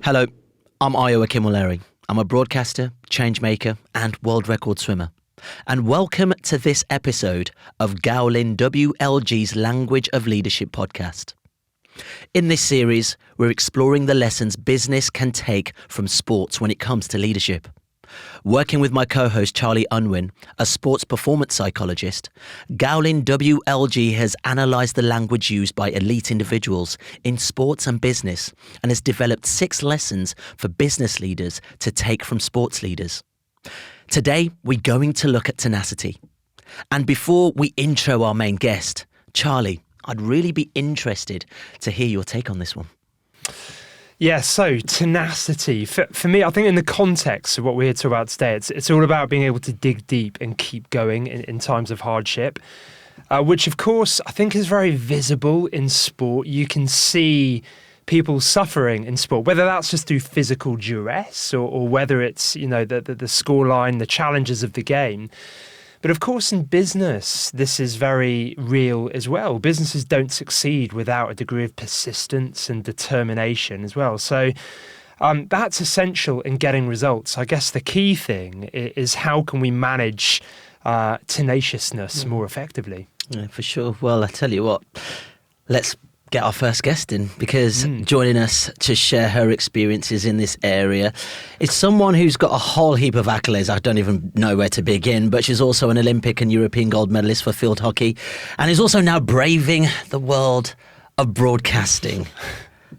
Hello, I'm Ayo Akinwolere. I'm a broadcaster, changemaker, and world record swimmer. And welcome to this episode of Gowling WLG's Language of Leadership podcast. In this series, we're exploring the lessons business can take from sports when it comes to leadership. Working with my co-host Charlie Unwin, a sports performance psychologist, Gowling WLG has analysed the language used by elite individuals in sports and business and has developed 6 lessons for business leaders to take from sports leaders. Today, we're going to look at tenacity. And before we intro our main guest, Charlie, I'd really be interested to hear your take on this one. Yeah, so tenacity. For me, I think in the context of what we're here to talk about today, it's all about being able to dig deep and keep going in times of hardship, which of course I think is very visible in sport. You can see people suffering in sport, whether that's just through physical duress or whether it's, the scoreline, the challenges of the game. But of course, in business, this is very real as well. Businesses don't succeed without a degree of persistence and determination as well. So that's essential in getting results. I guess the key thing is how can we manage tenaciousness more effectively? Yeah, for sure. Well, I tell you what, let's get our first guest in, because joining us to share her experiences in this area is someone who's got a whole heap of accolades. I don't even know where to begin, but she's also an Olympic and European gold medalist for field hockey and is also now braving the world of broadcasting.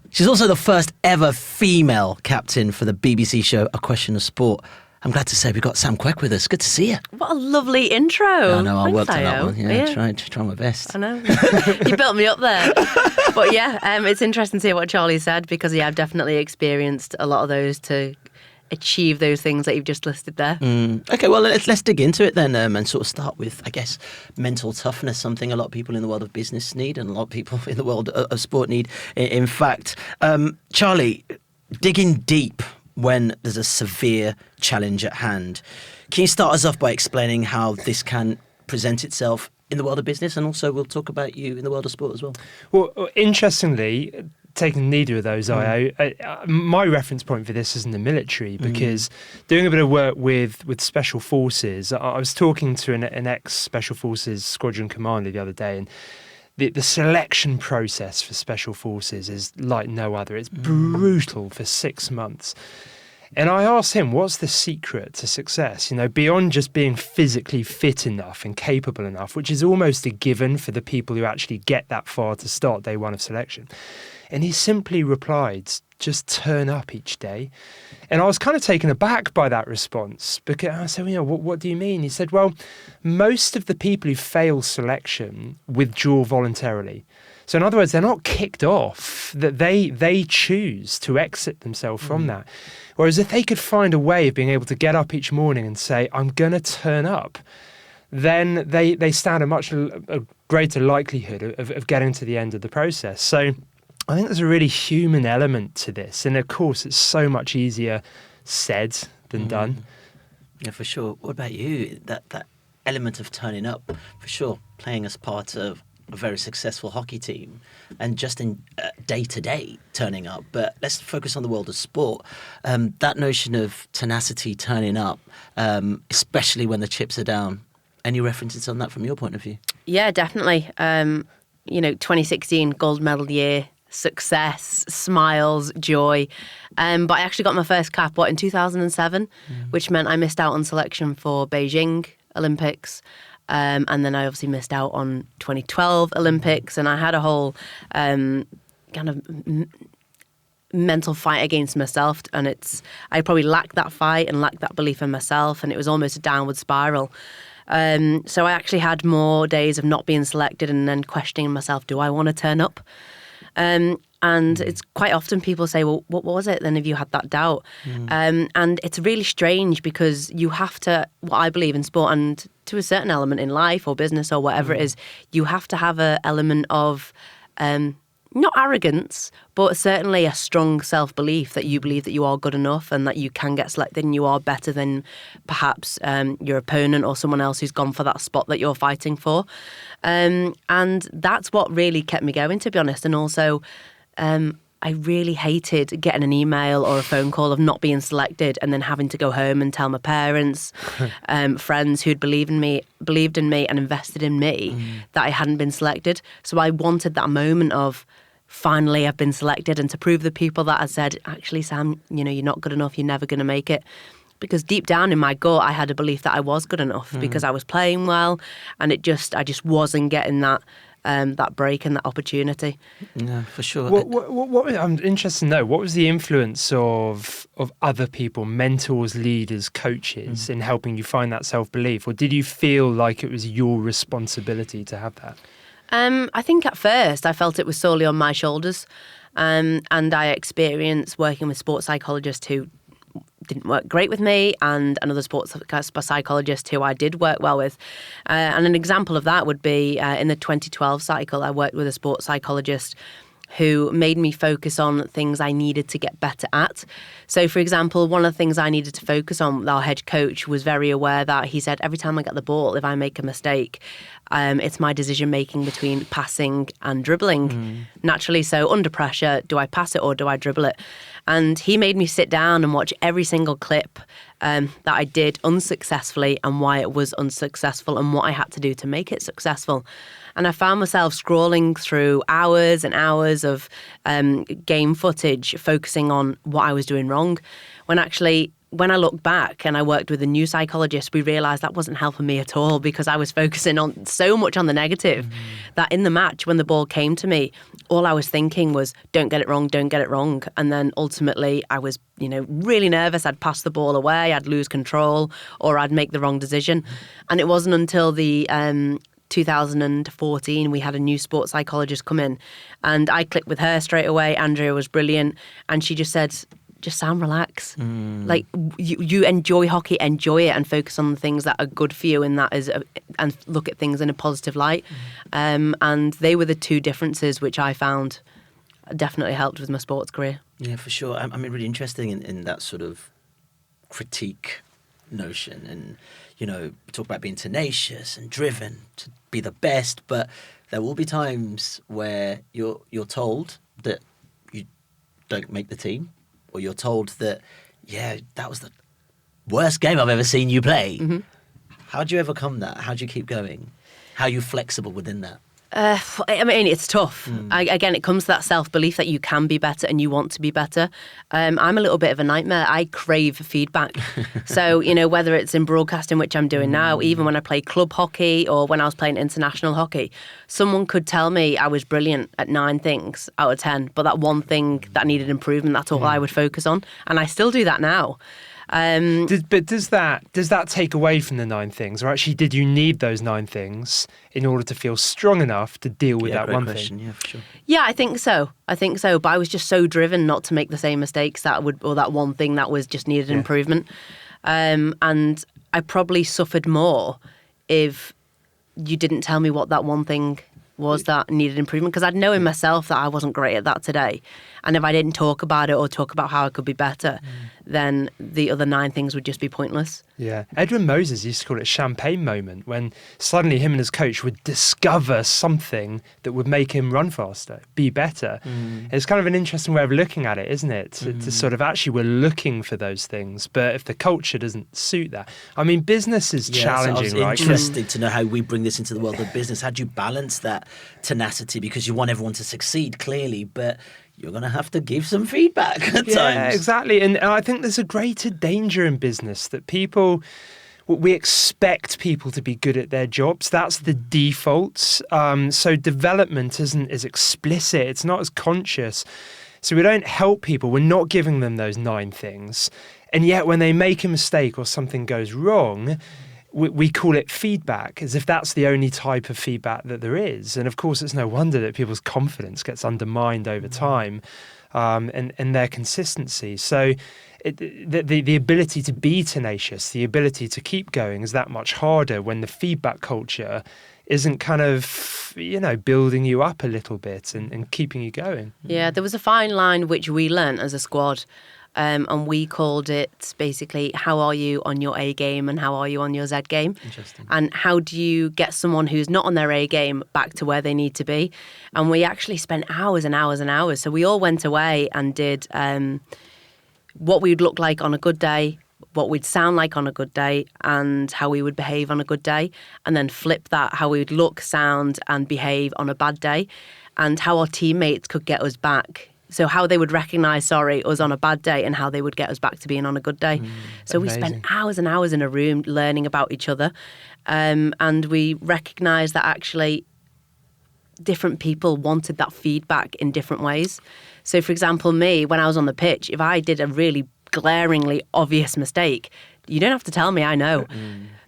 She's also the first ever female captain for the BBC show A Question of Sport. I'm glad to say we've got Sam Quek with us. Good to see you. What a lovely intro. I know, I worked on Ayo. that one. Yeah. Try my best. I know. You built me up there. But yeah, it's interesting to hear what Charlie said, because I've definitely experienced a lot of those to achieve those things that you've just listed there. Okay, well, let's dig into it then and sort of start with, I guess, mental toughness, something a lot of people in the world of business need and a lot of people in the world of sport need. In fact, Charlie, digging deep when there's a severe challenge at hand. Can you start us off by explaining how this can present itself in the world of business? And also we'll talk about you in the world of sport as well. Well, interestingly, taking neither of those, my reference point for this is in the military, because doing a bit of work with Special Forces, I was talking to an ex-Special Forces squadron commander the other day, and the selection process for Special Forces is like no other. It's brutal for 6 months. And I asked him, what's the secret to success? Beyond just being physically fit enough and capable enough, which is almost a given for the people who actually get that far to start day one of selection. And he simply replied, just turn up each day. And I was kind of taken aback by that response, because I said, what do you mean? He said, well, most of the people who fail selection withdraw voluntarily. So in other words, they're not kicked off, that they choose to exit themselves from that. Whereas if they could find a way of being able to get up each morning and say, I'm going to turn up, then they stand a greater likelihood of getting to the end of the process. So I think there's a really human element to this. And of course, it's so much easier said than done. Yeah, for sure. What about you? That element of turning up, for sure, playing as part of a very successful hockey team and just in day-to-day turning up. But let's focus on the world of sport. That notion of tenacity, turning up, especially when the chips are down. Any references on that from your point of view? Yeah, definitely. 2016 gold medal year, success, smiles, joy. But I actually got my first cap, in 2007, which meant I missed out on selection for Beijing Olympics. And then I obviously missed out on 2012 Olympics, and I had a whole kind of mental fight against myself. And I probably lacked that fight and lacked that belief in myself, and it was almost a downward spiral. So I actually had more days of not being selected and then questioning myself, do I want to turn up? And it's quite often people say, well, what was it then if you had that doubt? And it's really strange, because you have to, what I believe in sport and to a certain element in life or business or whatever it is, you have to have an element of not arrogance, but certainly a strong self-belief that you believe that you are good enough and that you can get selected and you are better than perhaps your opponent or someone else who's gone for that spot that you're fighting for. And that's what really kept me going, to be honest. And also, I really hated getting an email or a phone call of not being selected and then having to go home and tell my parents, friends who'd believed in me and invested in me that I hadn't been selected. So I wanted that moment of, finally I've been selected, and to prove the people that had said, actually, Sam, you're not good enough, you're never going to make it. Because deep down in my gut, I had a belief that I was good enough because I was playing well, and I just wasn't getting that break and that opportunity. Yeah, for sure. What I'm interested to know, what was the influence of other people, mentors, leaders, coaches, in helping you find that self-belief? Or did you feel like it was your responsibility to have that? I think at first I felt it was solely on my shoulders. And I experienced working with sports psychologists who didn't work great with me, and another sports psychologist who I did work well with. And an example of that would be in the 2012 cycle, I worked with a sports psychologist who made me focus on things I needed to get better at. So, for example, one of the things I needed to focus on, our head coach was very aware that he said, every time I get the ball, if I make a mistake, it's my decision-making between passing and dribbling. Naturally, so under pressure, do I pass it or do I dribble it? And he made me sit down and watch every single clip that I did unsuccessfully and why it was unsuccessful and what I had to do to make it successful. And I found myself scrolling through hours and hours of game footage, focusing on what I was doing wrong, when actually, when I look back and I worked with a new psychologist, we realised that wasn't helping me at all, because I was focusing on so much on the negative that in the match, when the ball came to me, all I was thinking was, don't get it wrong, don't get it wrong. And then ultimately I was, really nervous. I'd pass the ball away, I'd lose control, or I'd make the wrong decision. And it wasn't until the 2014, we had a new sports psychologist come in, and I clicked with her straight away. Andrea was brilliant. And she just said, just sound relax. Like you enjoy hockey, enjoy it, and focus on the things that are good for you, and and look at things in a positive light. And they were the two differences which I found definitely helped with my sports career. Yeah, for sure. I mean, really interesting in that sort of critique notion. And, we talk about being tenacious and driven to be the best, but there will be times where you're told that you don't make the team, or you're told that, that was the worst game I've ever seen you play. How do you overcome that? How do you keep going? How are you flexible within that? I mean, it's tough. Again, it comes to that self-belief that you can be better and you want to be better. I'm a little bit of a nightmare. I crave feedback. So, whether it's in broadcasting, which I'm doing now, even when I play club hockey or when I was playing international hockey, someone could tell me I was brilliant at 9 things out of 10, but that one thing that needed improvement, that's all I would focus on. And I still do that now. But does that take away from the 9 things, or actually did you need those 9 things in order to feel strong enough to deal with that one thing? Yeah, for sure. Yeah, I think so. But I was just so driven not to make the same mistakes or that one thing that was just needed improvement. And I probably suffered more if you didn't tell me what that one thing was that needed improvement, because I'd know in myself that I wasn't great at that today. And if I didn't talk about it or talk about how I could be better, then the other 9 things would just be pointless. Yeah. Edwin Moses used to call it a champagne moment, when suddenly him and his coach would discover something that would make him run faster, be better. It's kind of an interesting way of looking at it, isn't it? To sort of actually we're looking for those things, but if the culture doesn't suit that. I mean, business is challenging, so right? Interesting to know how we bring this into the world of business. How do you balance that tenacity? Because you want everyone to succeed, clearly, but you're going to have to give some feedback at times. Yeah, exactly. And I think there's a greater danger in business that we expect people to be good at their jobs. That's the default. So development isn't as explicit. It's not as conscious. So we don't help people. We're not giving them those 9 things. And yet when they make a mistake or something goes wrong, we call it feedback, as if that's the only type of feedback that there is. And of course, it's no wonder that people's confidence gets undermined over time, and their consistency. So the ability to be tenacious, the ability to keep going is that much harder when the feedback culture isn't kind of, building you up a little bit and keeping you going. Yeah, there was a fine line which we learnt as a squad. And we called it basically, how are you on your A game and how are you on your Z game? Interesting. And how do you get someone who's not on their A game back to where they need to be? And we actually spent hours and hours and hours. So we all went away and did what we'd look like on a good day, what we'd sound like on a good day, and how we would behave on a good day. And then flip that, how we would look, sound and behave on a bad day, and how our teammates could get us back. So how they would recognise, us on a bad day and how they would get us back to being on a good day. So amazing. we spent hours and hours in a room learning about each other. And we recognised that actually different people wanted that feedback in different ways. So for example, me, when I was on the pitch, if I did a really glaringly obvious mistake, you don't have to tell me, I know.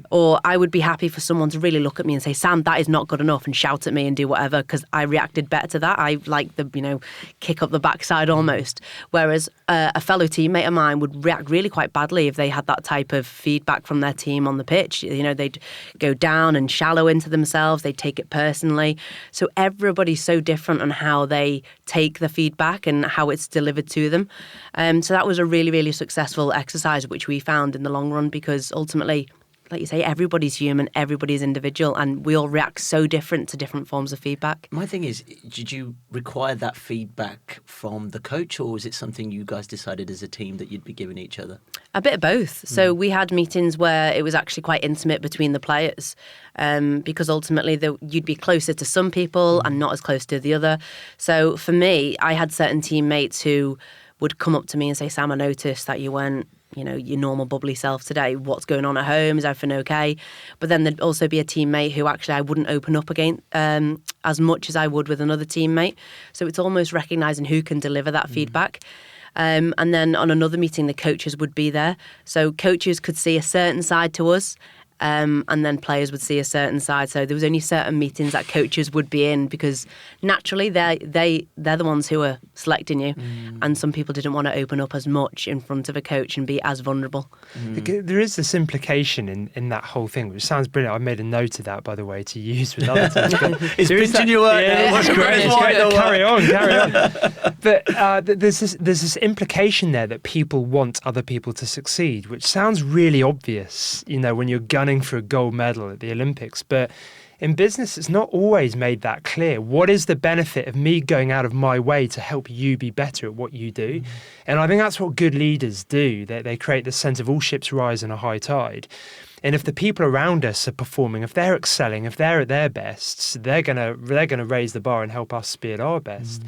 Or I would be happy for someone to really look at me and say, Sam, that is not good enough, and shout at me and do whatever, because I reacted better to that. I like the, kick up the backside almost. Whereas a fellow teammate of mine would react really quite badly if they had that type of feedback from their team on the pitch. They'd go down and shallow into themselves. They'd take it personally. So everybody's so different on how they take the feedback and how it's delivered to them. So that was a really, really successful exercise, which we found in the long run, because ultimately, like you say, everybody's human, everybody's individual, and we all react so different to different forms of feedback. My thing is, did you require that feedback from the coach, or was it something you guys decided as a team that you'd be giving each other? A bit of both. So we had meetings where it was actually quite intimate between the players, because ultimately you'd be closer to some people and not as close to the other. So for me, I had certain teammates who would come up to me and say, Sam, I noticed that you weren't your normal bubbly self today. What's going on at home? Is everything okay? But then there'd also be a teammate who actually I wouldn't open up against as much as I would with another teammate. So it's almost recognising who can deliver that feedback. And then on another meeting, the coaches would be there. So coaches could see a certain side to us, and then players would see a certain side. So there was only certain meetings that coaches would be in, because naturally they're the ones who are selecting you, and some people didn't want to open up as much in front of a coach and be as vulnerable. There is this implication in that whole thing, which sounds brilliant. I've made a note of that, by the way, to use with other teams. It's pinching your work. Yeah, that's great. Carry on. But there's this implication there that people want other people to succeed, which sounds really obvious, when you're gunning for a gold medal at the Olympics. But in business, it's not always made that clear. What is the benefit of me going out of my way to help you be better at what you do? And I think that's what good leaders do. They create this sense of all ships rise in a high tide. And if the people around us are performing, if they're excelling, if they're at their best, they're gonna raise the bar and help us be at our best.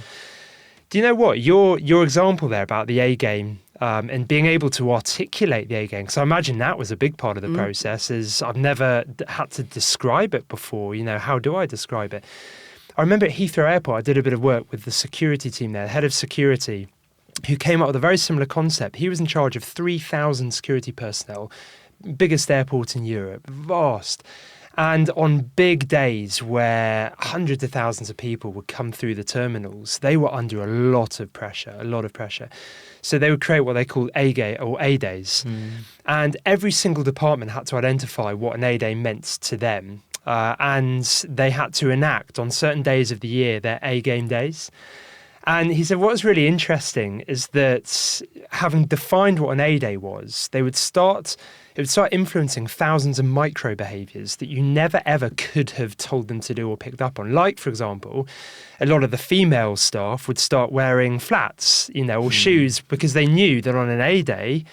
Do you know what? Your example there about the A game, and being able to articulate the A game, because I imagine that was a big part of the process, is I've never had to describe it before. How do I describe it? I remember at Heathrow Airport, I did a bit of work with the security team there, the head of security, who came up with a very similar concept. He was in charge of 3,000 security personnel, biggest airport in Europe, vast. And on big days where hundreds of thousands of people would come through the terminals, they were under a lot of pressure. So they would create what they call A days. And every single department had to identify what an A day meant to them. And they had to enact on certain days of the year their A game days. And he said what was really interesting is that having defined what an A day was, it would start influencing thousands of micro behaviours that you never ever could have told them to do or picked up on. Like, for example, a lot of the female staff would start wearing flats, or shoes, because they knew that on an A day,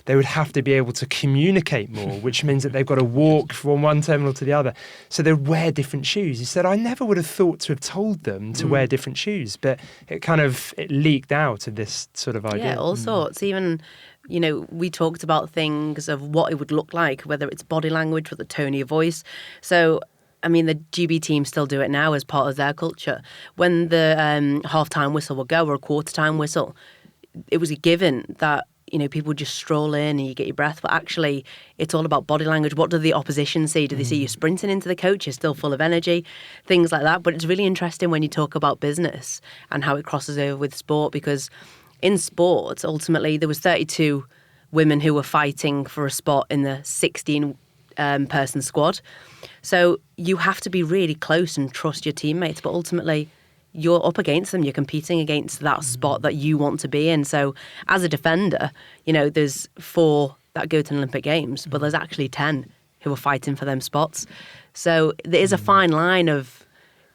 they would have to be able to communicate more, which means that they've got to walk from one terminal to the other. So they would wear different shoes. He said, I never would have thought to have told them to wear different shoes, but it leaked out of this sort of idea. Yeah, all sorts. Even, we talked about things of what it would look like, whether it's body language or the tone of your voice. So, the GB team still do it now as part of their culture. When the half-time whistle will go, or a quarter-time whistle, it was a given that people would just stroll in and you get your breath. But actually, it's all about body language. What do the opposition see? Do they see you sprinting into the coach? You're still full of energy, things like that. But it's really interesting when you talk about business and how it crosses over with sport, because in sport, ultimately, there was 32 women who were fighting for a spot in the 16 person squad. So you have to be really close and trust your teammates, but ultimately you're up against them. You're competing against that spot that you want to be in. So as a defender, there's 4 that go to the Olympic Games, but there's actually 10 who are fighting for them spots. So there is a fine line of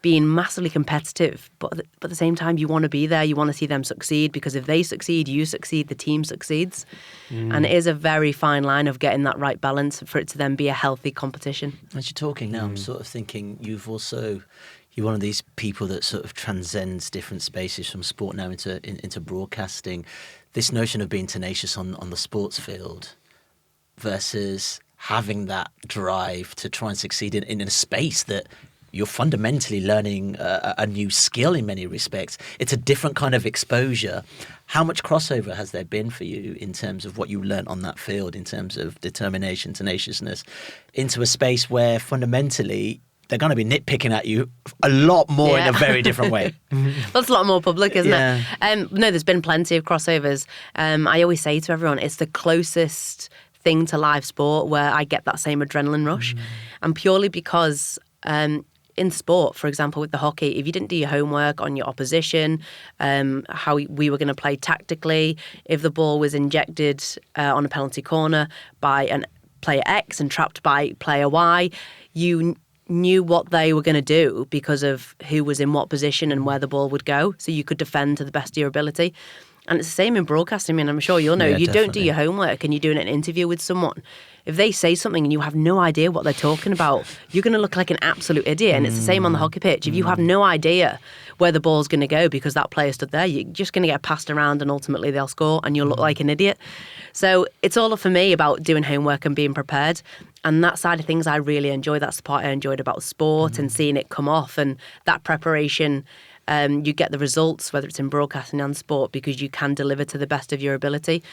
being massively competitive, but at the same time, you want to be there. You want to see them succeed, because if they succeed, you succeed, the team succeeds. And it is a very fine line of getting that right balance for it to then be a healthy competition. As you're talking now, I'm sort of thinking you're one of these people that sort of transcends different spaces from sport now into broadcasting. This notion of being tenacious on the sports field versus having that drive to try and succeed in a space that you're fundamentally learning a new skill in many respects. It's a different kind of exposure. How much crossover has there been for you in terms of what you learnt on that field, in terms of determination, tenaciousness, into a space where fundamentally they're going to be nitpicking at you a lot more in a very different way? That's a lot more public, isn't it? No, there's been plenty of crossovers. I always say to everyone, it's the closest thing to live sport where I get that same adrenaline rush. And purely because in sport, for example, with the hockey, if you didn't do your homework on your opposition, how we were going to play tactically, if the ball was injected on a penalty corner by player X and trapped by player Y, you knew what they were going to do because of who was in what position and where the ball would go, so you could defend to the best of your ability. And it's the same in broadcasting. I mean, I'm sure you'll know, you don't do your homework and you're doing an interview with someone. If they say something and you have no idea what they're talking about, you're going to look like an absolute idiot. And it's the same on the hockey pitch. If you have no idea where the ball's going to go because that player stood there, you're just going to get passed around and ultimately they'll score and you'll look like an idiot. So it's all for me about doing homework and being prepared. And that side of things I really enjoy. That's the part I enjoyed about sport and seeing it come off, and that preparation. You get the results, whether it's in broadcasting and sport, because you can deliver to the best of your ability.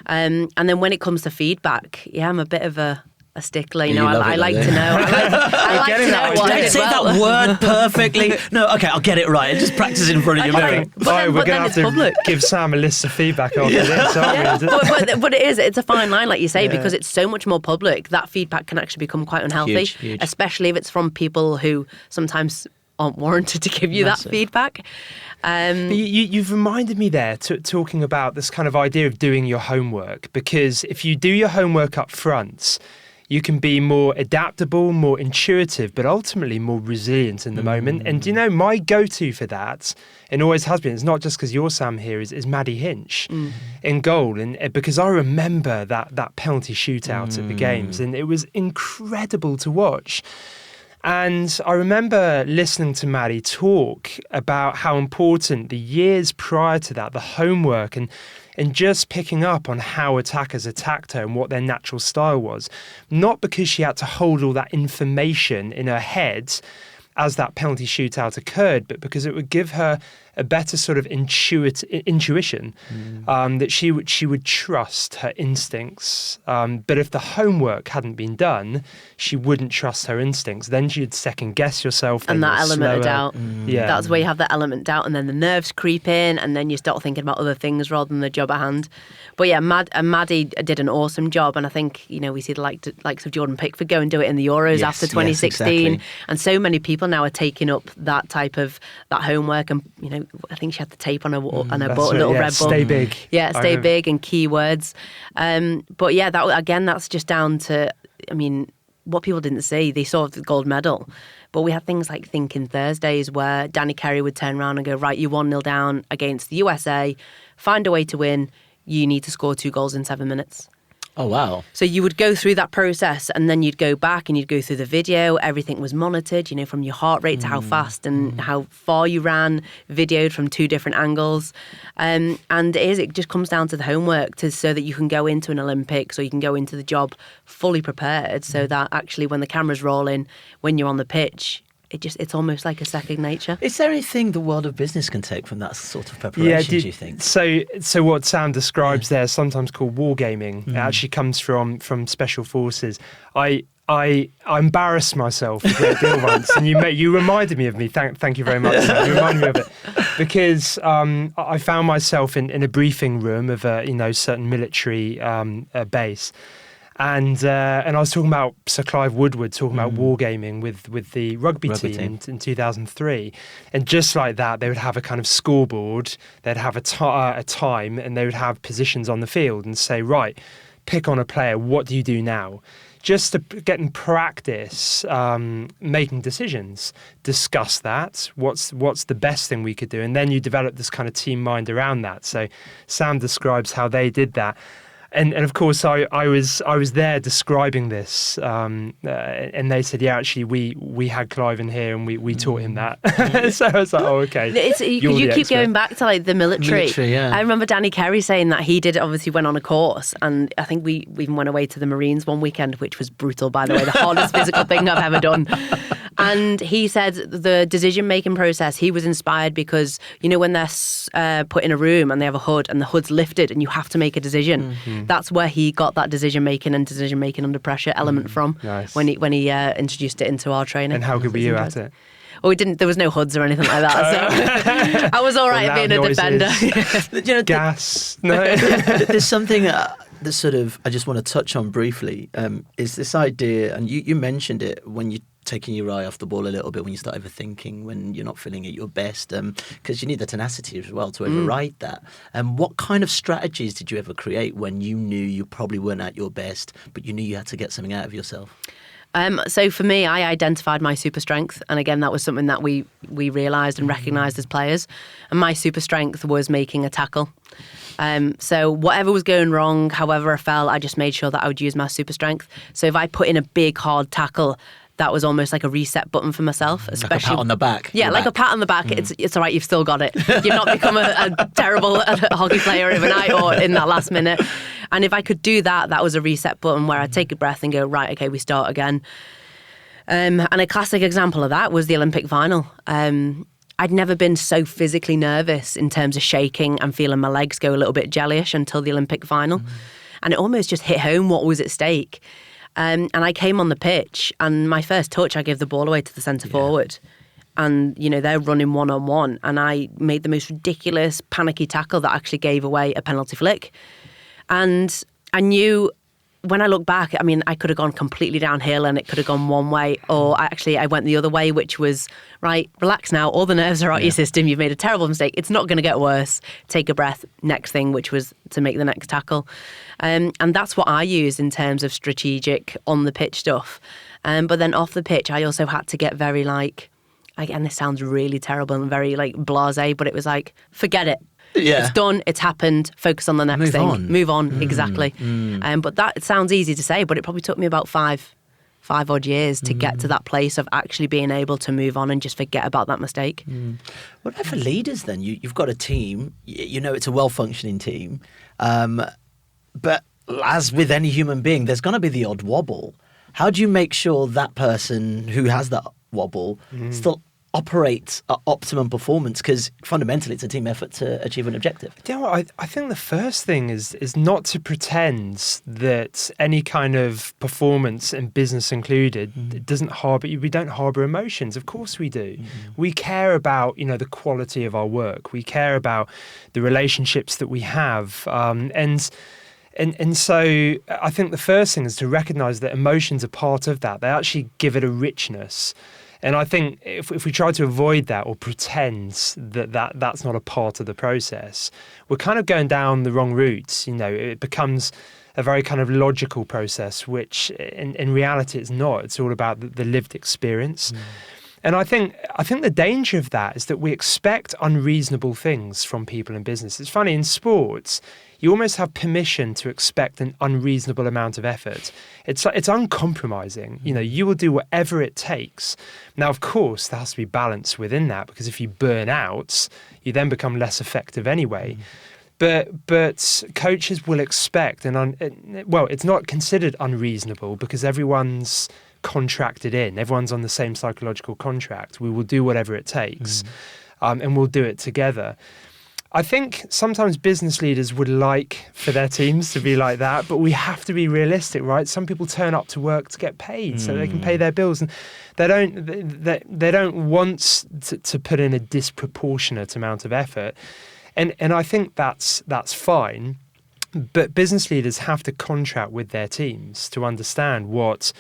And then when it comes to feedback, I'm a bit of a stickler. I like to know. I like to know what I did. Don't say that word perfectly. No, okay, I'll get it right. Just practice in front of your mirror. We're going to have to give Sam a list of feedback after this, aren't we? But it's a fine line, like you say, because it's so much more public. That feedback can actually become quite unhealthy, huge. Especially if it's from people who sometimes aren't warranted to give you that feedback. You've reminded me there talking about this kind of idea of doing your homework, because if you do your homework up front, you can be more adaptable, more intuitive, but ultimately more resilient in the moment. And my go-to for that, and always has been, it's not just because you're Sam here, is Maddie Hinch in goal. And because I remember that penalty shootout at the games, and it was incredible to watch. And I remember listening to Maddie talk about how important the years prior to that, the homework and just picking up on how attackers attacked her and what their natural style was. Not because she had to hold all that information in her head as that penalty shootout occurred, but because it would give her a better sort of intuition that she would trust her instincts. But if the homework hadn't been done, she wouldn't trust her instincts. Then she'd second guess yourself. And that element of doubt. Yeah. That's where you have that element of doubt, and then the nerves creep in, and then you start thinking about other things rather than the job at hand. But Maddie did an awesome job, and I think we see the likes of Jordan Pickford go and do it in the Euros after 2016, exactly. And so many people now are taking up that type of that homework, and I think she had the tape on her little red ball. Stay big. Yeah, stay big and keywords. But that's just down to, what people didn't see. They saw the gold medal. But we had things like Thinking Thursdays where Danny Kerry would turn around and go, right, you're 1-0 down against the USA. Find a way to win. You need to score 2 goals in 7 minutes. Oh, wow. So you would go through that process, and then you'd go back and you'd go through the video. Everything was monitored, from your heart rate to how fast and how far you ran, videoed from 2 different angles. And it just comes down to the homework so that you can go into an Olympics, or you can go into the job fully prepared, so that actually when the camera's rolling, when you're on the pitch, it's almost like a second nature. Is there anything the world of business can take from that sort of preparation, do you think? So what Sam describes there, sometimes called wargaming, it actually comes from special forces. I embarrassed myself a great deal once, and you reminded me of me. Thank you very much, Sam. You reminded me of it because I found myself in a briefing room of a certain military base. And I was talking about Sir Clive Woodward talking about wargaming with the rugby team in 2003, and just like that, they would have a kind of scoreboard, they'd have a time, and they would have positions on the field and say, right, pick on a player, what do you do now? Just to get in practice making decisions, discuss that, what's the best thing we could do, and then you develop this kind of team mind around that. So Sam describes how they did that. And of course, I was there describing this, and they said, yeah, actually, we had Clive in here and we taught him that. So I was like, oh, okay. You keep going back to like the military. Yeah. I remember Danny Kerry saying that he obviously went on a course, and I think we even went away to the Marines one weekend, which was brutal, by the way, the hardest physical thing I've ever done. And he said the decision-making process, he was inspired because, when they're put in a room and they have a hood and the hood's lifted and you have to make a decision, that's where he got that decision-making and decision-making under pressure element from. Nice. when he introduced it into our training. And how good were you at it? Oh, we didn't. There was no hoods or anything like that, so I was all right at being a defender. Gas. No. There's something that sort of I just want to touch on briefly. Is this idea, and you mentioned it when you taking your eye off the ball a little bit when you start overthinking, when you're not feeling at your best, because you need the tenacity as well to override that. What kind of strategies did you ever create when you knew you probably weren't at your best, but you knew you had to get something out of yourself? So for me, I identified my super strength. And again, that was something that we realised and recognised as players. And my super strength was making a tackle. So whatever was going wrong, however I felt, I just made sure that I would use my super strength. So if I put in a big, hard tackle, that was almost like a reset button for myself. Especially, like a pat on the back. Yeah, like a pat on the back. It's all right, you've still got it. You've not become a terrible hockey player overnight or in that last minute. And if I could do that, that was a reset button where I'd take a breath and go, right, okay, we start again. And a classic example of that was the Olympic final. I'd never been so physically nervous in terms of shaking and feeling my legs go a little bit jellyish until the Olympic final. And it almost just hit home what was at stake. And I came on the pitch, and my first touch, I gave the ball away to the centre forward. And, they're running one-on-one. And I made the most ridiculous, panicky tackle that actually gave away a penalty flick. And I knew, when I look back, I could have gone completely downhill and it could have gone one way, or I went the other way, which was, right, relax now, all the nerves are out your system, you've made a terrible mistake, it's not going to get worse, take a breath, next thing, which was to make the next tackle. And that's what I use in terms of strategic on the pitch stuff. But then off the pitch, I also had to get very again, this sounds really terrible and very blasé, but it was forget it. Yeah. It's done, it's happened, focus on the next thing. Move on, exactly. But that sounds easy to say, but it probably took me about five odd years to get to that place of actually being able to move on and just forget about that mistake. What about for leaders then? You've got a team, it's a well-functioning team, but as with any human being, there's going to be the odd wobble. How do you make sure that person who has that wobble still operates at optimum performance? Because fundamentally it's a team effort to achieve an objective. I think the first thing is not to pretend that any kind of performance, and business included, it doesn't harbour. We don't harbour emotions. Of course we do. We care about the quality of our work. We care about the relationships that we have, And so I think the first thing is to recognise that emotions are part of that. They actually give it a richness. And I think if we try to avoid that or pretend that's not a part of the process, we're kind of going down the wrong route. It becomes a very kind of logical process, which in reality it's not. It's all about the lived experience. And I think the danger of that is that we expect unreasonable things from people in business. It's funny, in sports, you almost have permission to expect an unreasonable amount of effort. It's uncompromising. You will do whatever it takes. Now, of course, there has to be balance within that, because if you burn out, you then become less effective anyway. But coaches will expect, it's not considered unreasonable because everyone's contracted in. Everyone's on the same psychological contract. We will do whatever it takes, and we'll do it together. I think sometimes business leaders would like for their teams to be like that, but we have to be realistic, right? Some people turn up to work to get paid so they can pay their bills, and they don't want to put in a disproportionate amount of effort, and I think that's fine. But business leaders have to contract with their teams to understand what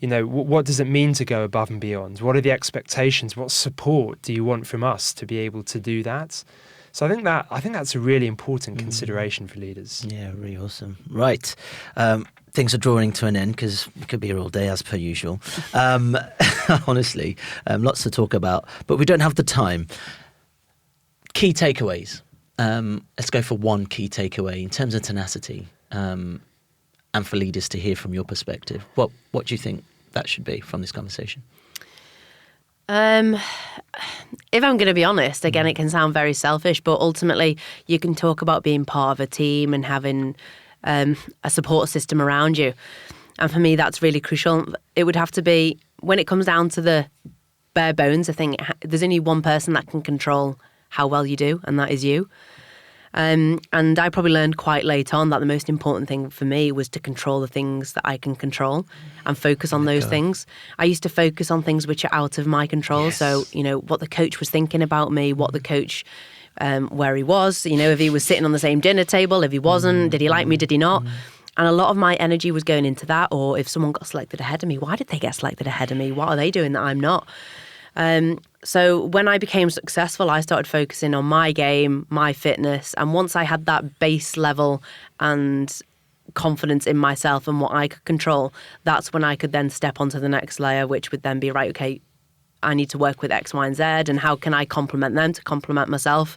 does it mean to go above and beyond? What are the expectations? What support do you want from us to be able to do that? So I think that's a really important consideration for leaders. Yeah, really awesome. Right. Things are drawing to an end because we could be here all day as per usual. Honestly, lots to talk about, but we don't have the time. Key takeaways. Let's go for one key takeaway in terms of tenacity, and for leaders to hear from your perspective. What do you think that should be from this conversation? If I'm going to be honest, again, it can sound very selfish, but ultimately you can talk about being part of a team and having a support system around you. And for me, that's really crucial. It would have to be, when it comes down to the bare bones, I think there's only one person that can control how well you do, and that is you. And I probably learned quite late on that the most important thing for me was to control the things that I can control and focus on those things. I used to focus on things which are out of my control. Yes. So, what the coach was thinking about me, what the coach, where he was, if he was sitting on the same dinner table, if he wasn't, did he like me, did he not? And a lot of my energy was going into that. Or if someone got selected ahead of me, why did they get selected ahead of me? What are they doing that I'm not? So when I became successful, I started focusing on my game, my fitness. And once I had that base level and confidence in myself and what I could control, that's when I could then step onto the next layer, which would then be, right, okay, I need to work with X, Y, and Z. And how can I complement them to complement myself?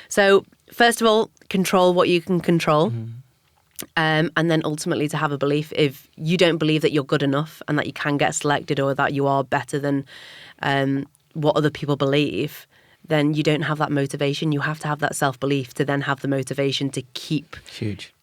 So first of all, control what you can control. And then ultimately to have a belief, if you don't believe that you're good enough and that you can get selected or that you are better than what other people believe, then you don't have that motivation. You have to have that self-belief to then have the motivation to keep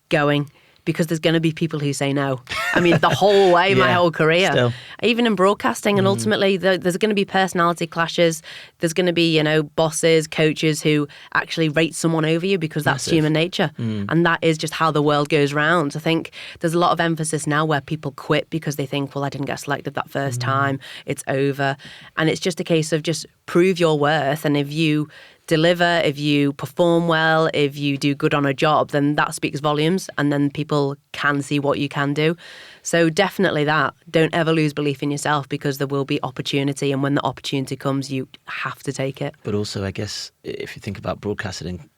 going. Because there's going to be people who say no. I mean, the whole way, my whole career, still. Even in broadcasting, and ultimately there's going to be personality clashes. There's going to be, bosses, coaches who actually rate someone over you because that's human nature. And that is just how the world goes round. I think there's a lot of emphasis now where people quit because they think, well, I didn't get selected that first time. It's over. And it's just a case of just prove your worth. And if you deliver, if you perform well, if you do good on a job, then that speaks volumes, and then people can see what you can do. So definitely that. Don't ever lose belief in yourself, because there will be opportunity, and when the opportunity comes, you have to take it. But also, I guess, if you think about broadcasting and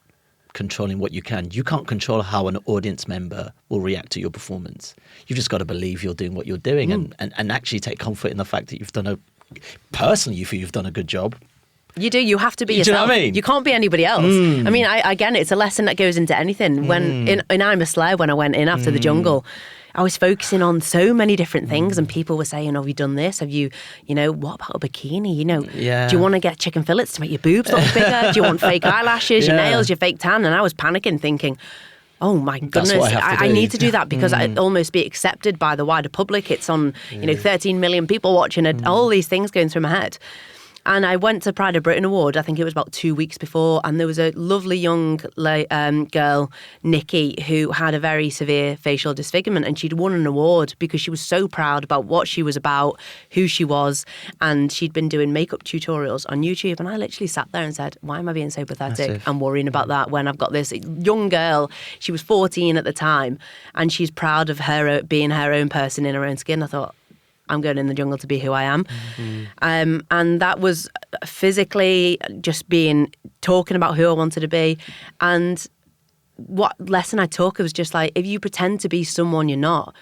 controlling what you can't control how an audience member will react to your performance. You've just got to believe you're doing what you're doing and actually take comfort in the fact that you've done personally you feel you've done a good job. You do. You have to be yourself. Do you know what I mean? You can't be anybody else. I mean, again, it's a lesson that goes into anything. When in I'm a Slayer, when I went in after the jungle, I was focusing on so many different things, and people were saying, have you done this? Have you, what about a bikini? Do you want to get chicken fillets to make your boobs look bigger? Do you want fake eyelashes, your nails, your fake tan? And I was panicking, thinking, oh my goodness, I need to do that because I'd almost be accepted by the wider public. It's on, 13 million people watching it, all these things going through my head. And I went to Pride of Britain Award, I think it was about 2 weeks before, and there was a lovely young girl, Nikki, who had a very severe facial disfigurement, and she'd won an award because she was so proud about what she was about, who she was, and she'd been doing makeup tutorials on YouTube. And I literally sat there and said, why am I being so pathetic and worrying about that when I've got this young girl, she was 14 at the time, and she's proud of her being her own person in her own skin. I thought, I'm going in the jungle to be who I am. And that was physically just talking about who I wanted to be. And what lesson I took, it was just like, if you pretend to be someone you're not,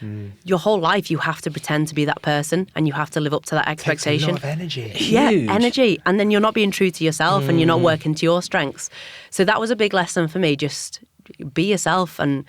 your whole life you have to pretend to be that person, and you have to live up to that expectation. Takes a lot of energy. Yeah, energy. And then you're not being true to yourself, and you're not working to your strengths. So that was a big lesson for me. Just be yourself, and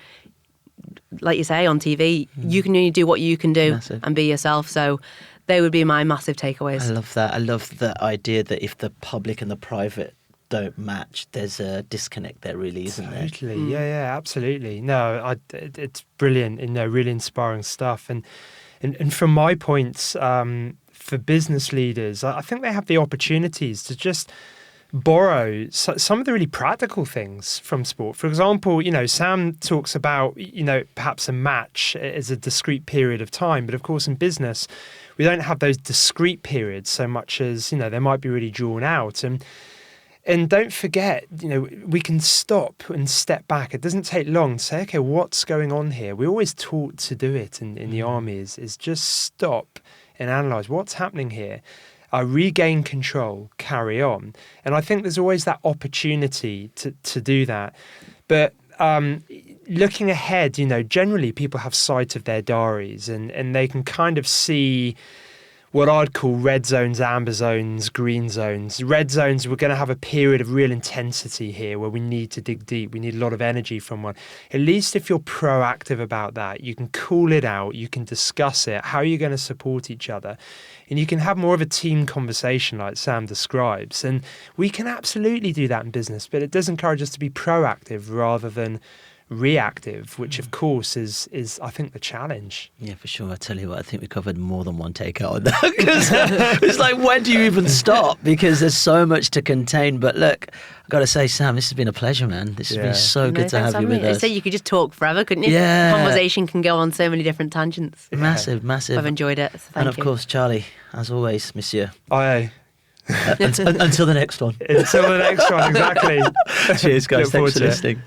like you say, on TV, you can only do what you can do and be yourself. So they would be my massive takeaways. I love that. I love the idea that if the public and the private don't match, there's a disconnect there, really, isn't there? Totally. Yeah, absolutely. No, it's brilliant. Really inspiring stuff. And from my points, for business leaders, I think they have the opportunities to just borrow some of the really practical things from sport. For example, Sam talks about, perhaps a match as a discrete period of time. But of course, in business, we don't have those discrete periods so much as, they might be really drawn out. And And don't forget, we can stop and step back. It doesn't take long to say, okay, what's going on here? We're always taught to do it in the army is just stop and analyse what's happening here. Regain control, carry on. And I think there's always that opportunity to do that. But looking ahead, generally people have sight of their diaries and they can kind of see what I'd call red zones, amber zones, green zones. Red zones, we're going to have a period of real intensity here where we need to dig deep. We need a lot of energy from one. At least if you're proactive about that, you can call it out, you can discuss it, how you're going to support each other. And you can have more of a team conversation like Sam describes. And we can absolutely do that in business, but it does encourage us to be proactive rather than reactive, which of course is I think the challenge. Yeah, for sure. I tell you what, I think we covered more than one takeout on that. Because it's like, when do you even stop? Because there's so much to contain. But look, I've got to say, Sam, this has been a pleasure, man. This has been so good to have you with us. I say you could just talk forever, couldn't you? Yeah. Conversation can go on so many different tangents. Massive. I've enjoyed it. So thank and of you. course, Charlie, as always, monsieur. Aye. Until the next one. Until the next one, exactly. Cheers, guys. Look Thanks for forward to it. listening.